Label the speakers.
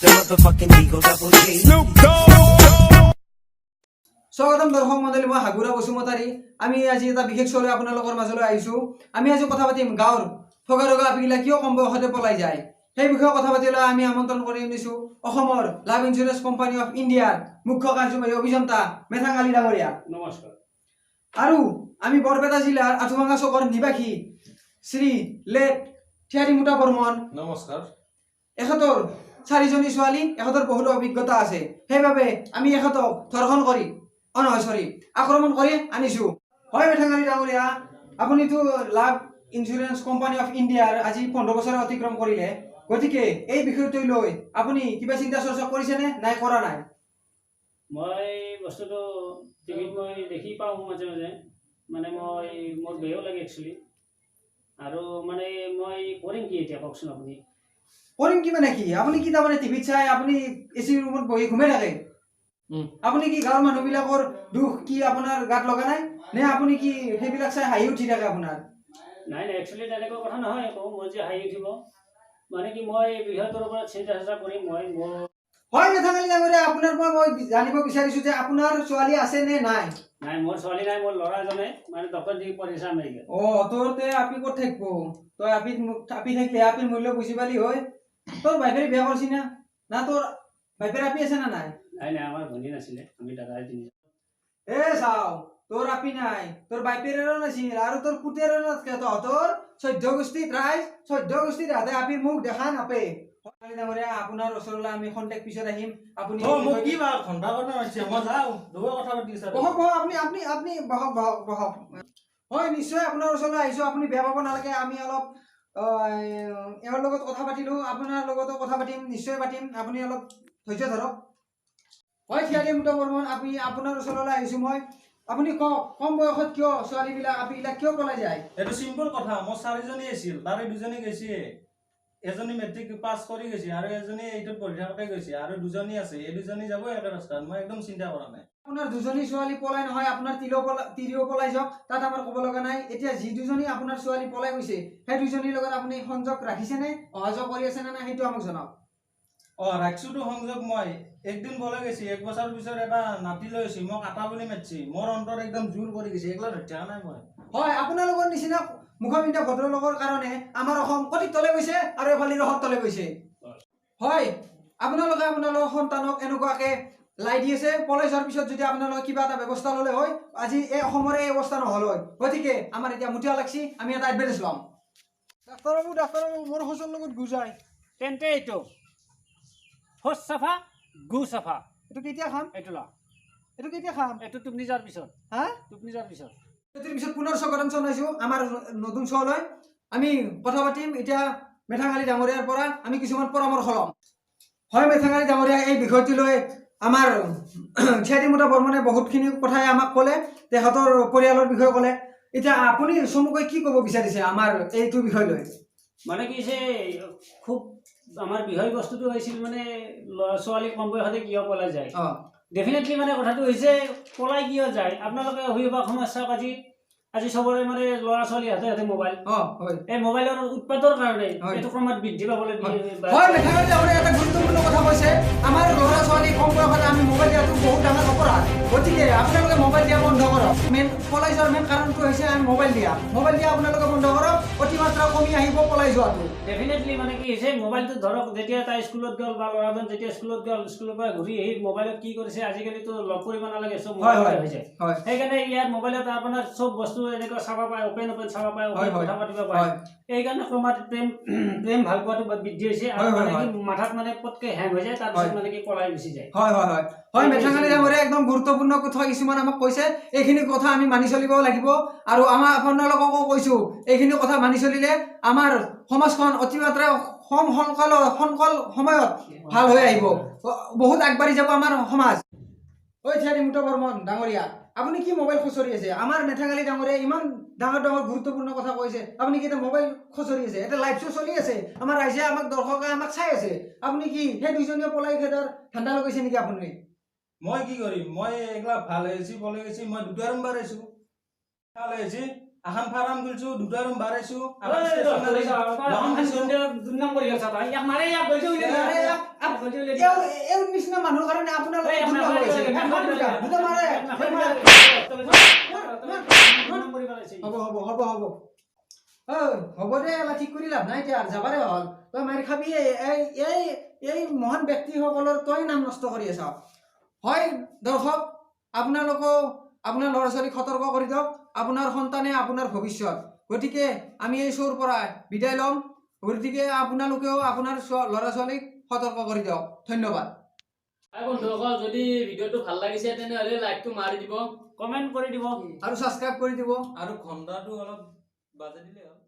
Speaker 1: The motherfucking Eagle Double G.
Speaker 2: স্বাগতম দৰ্শক মণ্ডলী, মই হাগুৰা বসুমতাৰী। আমি আজি এটা বিশেষ শ্ব' লৈ আপোনালোকৰ মাজলৈ আহিছোঁ। আমি আজি কথা পাতিম গাঁৱৰ ফগা ৰগা আপিগিলা কিয় কম বয়সতে পলাই যায়, সেই বিষয়ে কথা পাতিবলৈ আমি আমন্ত্ৰণ কৰি আনিছোঁ অসমৰ লাভ ইঞ্চুৰেঞ্চ কোম্পানী অফ ইণ্ডিয়াৰ মুখ্য কাৰ্যবাহী অভিযন্তা মেথাঙালী ডাঙৰীয়া।
Speaker 3: নমস্কাৰ।
Speaker 2: আৰু আমি বৰপেটা জিলাৰ আঠুভাঙা চকৰ নিবাসী শ্ৰী লেট থিয়াৰীমুটা বৰ্মন।
Speaker 3: নমস্কাৰ।
Speaker 2: এখেতৰ 4জনী ছোৱালী, এখেতৰ বহুতো অভিজ্ঞতা আছে, সেইবাবে আমি এখেতক ধৰ্ষণ কৰি আক্ৰমণ কৰি আনিছোঁ। হয় মেথাঙালী ডাঙৰীয়া, আপুনিতো লাভ ইঞ্চুৰেঞ্চ কোম্পানী অফ ইণ্ডিয়াৰ আজি 15 বছৰ অতিক্ৰম কৰিলে, গতিকে এই বিষয়টো লৈ আপুনি কিবা চিন্তা চৰ্চা কৰিছেনে নাই কৰা নাই?
Speaker 3: মই বস্তুটো টিভিত মই দেখি পাওঁ মাজে মাজে, মানে মোৰ বেয়াও লাগে একচুৱেলি। আৰু মানে মই কৰিম কি এতিয়া কওকচোন আপুনি?
Speaker 2: কৰিম কি মানে কি, আপুনি কি তাৰমানে টিভিত চাই আপুনি এচি ৰুমত বহি ঘুমাই থাকে? আপুনি কি গাঁৱৰ মানুহবিলাকৰ দুখ কি আপোনাৰ গাত লগা নাই, নে আপুনি কি সেইবিলাক চাই হাঁহি উঠি থাকে আপোনাৰ?
Speaker 3: নাই একচুৱেলি তেনেকুৱা কথা নহয় আকৌ, মই যে হাঁহি উঠিব মানে কি, মই বিষয়টোৰ ওপৰত চিন্তা চৰ্চা কৰিম। মোৰ
Speaker 2: হয় মেথাঙালী ডাঙৰীয়া, আপোনাৰ মই জানিব বিচাৰিছোঁ যে আপোনাৰ ছোৱালী আছে নে নাই?
Speaker 3: নাই, মোৰ ছোৱালী নাই, মোৰ ল'ৰা এজনে মানে ডক্টৰ ডিগ্ৰী পঢ়িছে আমেৰিকাত।
Speaker 2: তোৰতে আপি ক'ত থাকিব? তই আপি থাকিলে আপিৰ মূল্য বুজি পালি হয়। তোৰ বাইফেৰে বিয়া কৰিছি না? না তোৰ বাইফেৰ আপি আছে না নাই?
Speaker 3: নাই আমাৰ ভনী নাছিলে, আমি দাদাই তিনি।
Speaker 2: চাও তোৰ আপি নাই, তোৰ বাইফেৰেৰো নাছিল আৰু তোৰ পুতেৰো নাথাকে। তহঁতৰ 14 গোষ্ঠীত ৰাইজ 14 গোষ্ঠীত ৰাধে আপিৰ মুখ দেখা নাপে। আপোনাৰ ওচৰলৈ আমি খন্তেক পিছত আহিম। আপুনি বহক। হয় নিশ্চয় আপোনাৰ ওচৰলৈ আহিছোঁ, আপুনি বেয়া পাব নালাগে। আমি অলপ এওঁৰ লগত কথা পাতিলোঁ, আপোনাৰ লগতো কথা পাতিম, নিশ্চয় পাতিম, আপুনি অলপ ধৈৰ্য ধৰক। হয় থিয়াৰীমুটা বৰ্মন, আপোনাৰ ওচৰলৈ আহিছোঁ মই। আপুনি কওক, কম বয়সত কিয় ছোৱালীবিলাক আপিবিলাক কিয় পলাই যায়?
Speaker 4: এইটো চিম্পল কথা। মোৰ 4জনী আছিল, তাৰে 2জনী গৈছে। এজনী মেট্ৰিক পাছ কৰি গৈছে আৰু এজনী এইটোত পঢ়ি থাকোঁতে গৈছে, আৰু 2জনী আছে। এই 2জনী যাব একে ৰাস্তাত, মই একদম চিন্তা কৰা নাই।
Speaker 2: আপোনাৰ 2জনী ছোৱালী পলাই নহয়, আপোনাৰ তিৰিও পলাই যাওক, তাত আমাৰ ক'ব লগা নাই। এতিয়া যি 2জনী আপোনাৰ ছোৱালী পলাই গৈছে, সেই 2জনীৰ লগত আপুনি সংযোগ ৰাখিছেনে, অহা যোৱা কৰি আছে নে নাই, সেইটো আমাক জনাওক।
Speaker 4: ৰাখছোতো সংযোগ। মই একদিন বলে গৈছি, 1 বছৰ পিছত এটা নাতি লৈ গৈছি, মোক আটা বুলি মাতিছি। মোৰ অন্তৰ একদম জোৰ কৰি গৈছে, এইগিলা ধৈৰ্য নাই মই।
Speaker 2: হয়, আপোনালোকৰ নিচিনা মুখবিন্দা ভদ্ৰলোকৰ কাৰণে আমাৰ অসম কটিত তলে গৈছে আৰু এফালে ৰহত তলে গৈছে। হয়, আপোনালোকে আপোনালোকৰ সন্তানক এনেকুৱাকে লাই দি আছে। পলাই যোৱাৰ পিছত যদি আপোনালোকে কিবা এটা ব্যৱস্থা ল'লে হয়, আজি এই অসমৰে এই অৱস্থা নহ'ল হয়। গতিকে আমাৰ এতিয়া মুঠিয়া লাগছি, আমি এটা এডভাৰটাইজ ল'ম। ডাক্তৰ বাবু, মোৰ শৌচৰ লগত গুজাই
Speaker 3: তেন্তে এইটো শৌচ চাফা, গু চাফা।
Speaker 2: এইটো কেতিয়া খাম?
Speaker 3: এইটো ল,
Speaker 2: এইটো কেতিয়া খাম?
Speaker 3: এইটো টোপনি যোৱাৰ পিছত। টোপনি যোৱাৰ পিছত।
Speaker 2: পিছত পুনৰ স্বাগতম জনাইছোঁ আমাৰ নতুন শ্ব'লৈ। আমি কথা পাতিম এতিয়া মেথাঙালী ডাঙৰীয়াৰ পৰা আমি কিছুমান পৰামৰ্শ ল'ম। হয় মেথাঙালী ডাঙৰীয়া, এই বিষয়টো লৈ আমাৰ থিয়াৰীমুটা বৰ্মনে বহুতখিনি কথাই আমাক ক'লে, তেখেতৰ পৰিয়ালৰ বিষয়ে ক'লে। এতিয়া আপুনি চমুকৈ কি ক'ব বিচাৰিছে আমাৰ এইটো বিষয় লৈ?
Speaker 3: মানে কি যে খুব আমাৰ বিষয়বস্তুটো হৈছিল মানে ল'ৰা ছোৱালী কম বয়সতে কিয় পলাই যায়। ডেফিনেটলি মানে কথাটো হৈছে পলাই কিয় যায়, আপোনালোকে অভিভাৱক সমাজ চাওক। আজি চবৰে মানে ল'ৰা ছোৱালী হাতে মোবাইল। এই মোবাইলৰ উৎপাদৰ কাৰণে এইটো ক্ৰমাৎ বৃদ্ধি পাবলৈ
Speaker 2: হয় মেথাঙালী ডাঙৰীয়া এটা গুৰুত্বপূৰ্ণ কথা কৈছে। আমাৰ ল'ৰা ছোৱালী কম বয়সতে আমি মোবাইল দিয়াটো বহুত ডাঙৰ অপৰাধ। গতিকে আপোনালোকে মোবাইল দিয়া বন্ধ কৰক। পলাই যোৱাৰ মেইন কাৰণটো হৈছে আমি মোবাইল দিয়া আপোনালোকে বন্ধ কৰক। অতিমাত্ৰা কমি আহিব পলাই যোৱাটো।
Speaker 3: ডেফিনেটলি মানে কি হৈছে, মোবাইলটো ধৰক যেতিয়া তাই স্কুলত গ'ল বা ল'ৰাজন যেতিয়া স্কুলত গ'ল, স্কুলৰ পৰা ঘূৰি আহি মোবাইলত কি কৰিছে, আজিকালিতো লগ কৰিব নালাগে, চব মোবাইল হৈ যায়। সেইকাৰণে ইয়াৰ মোবাইলত আপোনাৰ চব বস্তু এনেকুৱা চাব পায়, অপেন চাব পায়, কথা পাতিব পাৰে। এইকাৰণে ক্ৰমাৎ প্ৰেম ভাল পোৱাটো বৃদ্ধি হৈছে আৰু মানে কি মাথাত মানে পটকে হেং হৈ যায়, তাৰপিছত মানে কি পলাই গুচি যায়।
Speaker 2: হয় মেথাঙালী ডাঙৰীয়া একদম গুৰুত্বপূৰ্ণ কথা কিছুমান আমাক কৈছে। এইখিনি কথা আমি মানি চলিব লাগিব আৰু আপোনালোককো কৈছোঁ, এইখিনি কথা মানি চলিলে আমাৰ সমাজখন অতিমাত্ৰা সোনকাল সময়ত ভাল হৈ আহিব, বহুত আগবাঢ়ি যাব আমাৰ সমাজ। ঐ থিয়াৰীমুটা বৰ্মন ডাঙৰীয়া, আপুনি কি মোবাইল খুচৰি আছে? আমাৰ মেথাঙালী ডাঙৰীয়া ইমান ডাঙৰ গুৰুত্বপূৰ্ণ কথা কৈছে, আপুনি কি এটা মোবাইল খুচৰি আছে? এটা লাইভ শ্ব' চলি আছে, আমাৰ ৰাইজে দৰ্শকে আমাক চাই আছে। আপুনি কি সেই 2জনীয়ে পলাই খেদাৰ ধান্দা লগাইছে নেকি আপুনি?
Speaker 4: মই কি কৰিম? মই এইগিলা ভাল হৈছে পলাই গৈছে, মই 2টা ৰুম বাঢ়াইছোঁ। ভাল হৈছে, এখন ফাৰ্ম খুলিছোঁ, 2টা ৰুম বাঢ়াইছোঁ।
Speaker 2: এই নিচিনা মানুহৰ কাৰণে আপোনালোকে দুটা মাৰে হ'ব হ'ব হ'ব হ'ব হ'ব দে এলা ঠিক কৰি লাভ নাই এতিয়া যাবাৰে হ'ল তই মাৰি খাবি এই মহান ব্যক্তিসকলৰ তই নাম নষ্ট কৰি আছ হয় দৰ্শক আপোনালোকো আপোনাৰ ল'ৰা ছোৱালীক সতৰ্ক কৰি দিয়ক আপোনাৰ সন্তানে আপোনাৰ ভৱিষ্যত গতিকে আমি এই শ্ব'ৰ পৰা বিদায় ল'ম গতিকে আপোনালোকেও আপোনাৰ ল'ৰা ছোৱালীক সতৰ্ক কৰি দিয়ক ধন্যবাদ
Speaker 5: বন্ধুসকল যদি ভিডিঅ'টো ভাল লাগিছে তেনেহ'লে লাইকটো মাৰি দিব
Speaker 3: কমেণ্ট কৰি দিব
Speaker 2: আৰু ছাবস্ক্ৰাইব কৰি দিব
Speaker 4: আৰু ঘণ্টাটো অলপ বাজে দিলে হ'ল